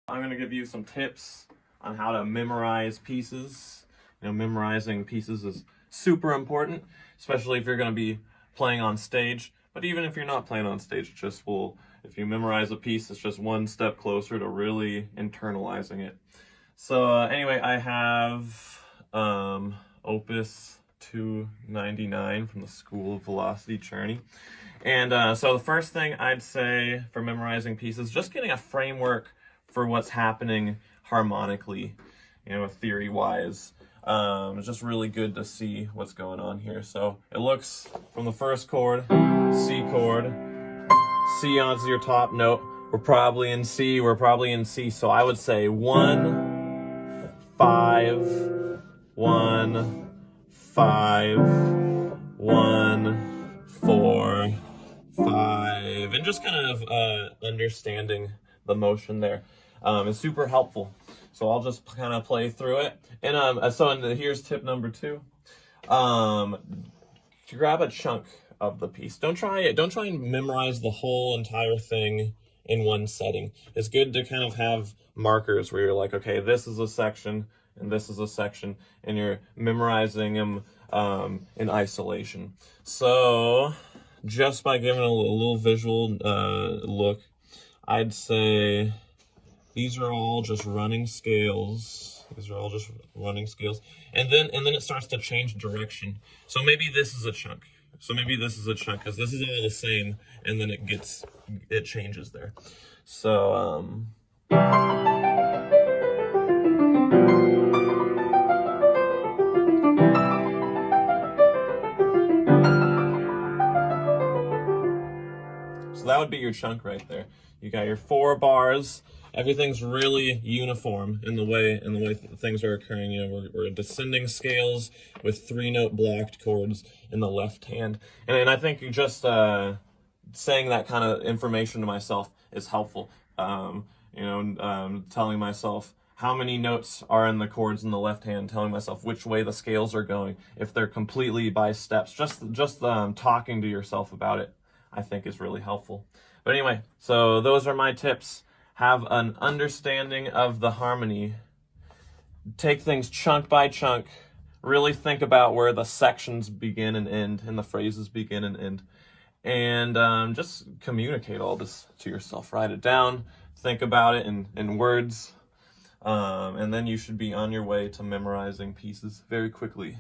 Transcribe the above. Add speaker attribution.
Speaker 1: I'm going to give you some tips on how to memorize pieces. Memorizing pieces is super important, especially if you're going to be playing on stage. But even if you're not playing on stage, if you memorize a piece, it's just one step closer to really internalizing it. So anyway, I have Opus 299 from the School of Velocity Journey. And so the first thing I'd say for memorizing pieces, just getting a framework for what's happening harmonically, theory-wise. It's just really good to see what's going on here. So it looks from the first chord, C chord, C onto your top note. We're probably in C, so I would say 1, 5, 1, 5, 1, 4, 5, and just kind of understanding the motion there is super helpful. So I'll just kind of play through it. And here's tip number 2. To grab a chunk of the piece. Don't try and memorize the whole entire thing in one setting. It's good to kind of have markers where you're like, okay, this is a section and this is a section, and you're memorizing them in isolation. So just by giving a little visual look, I'd say these are all just running scales. And then it starts to change direction. So maybe this is a chunk. Because this is all the same, and then it changes there. So so that would be your chunk right there. You got your 4 bars. Everything's really uniform in the way things are occurring. We're descending scales with 3-note blocked chords in the left hand. And I think just saying that kind of information to myself is helpful. Telling myself how many notes are in the chords in the left hand, telling myself which way the scales are going, if they're completely by steps. Just talking to yourself about it, I think, is really helpful. But anyway, so those are my tips. Have an understanding of the harmony. Take things chunk by chunk. Really think about where the sections begin and end, and the phrases begin and end. And just communicate all this to yourself. Write it down. Think about it in words. And then you should be on your way to memorizing pieces very quickly.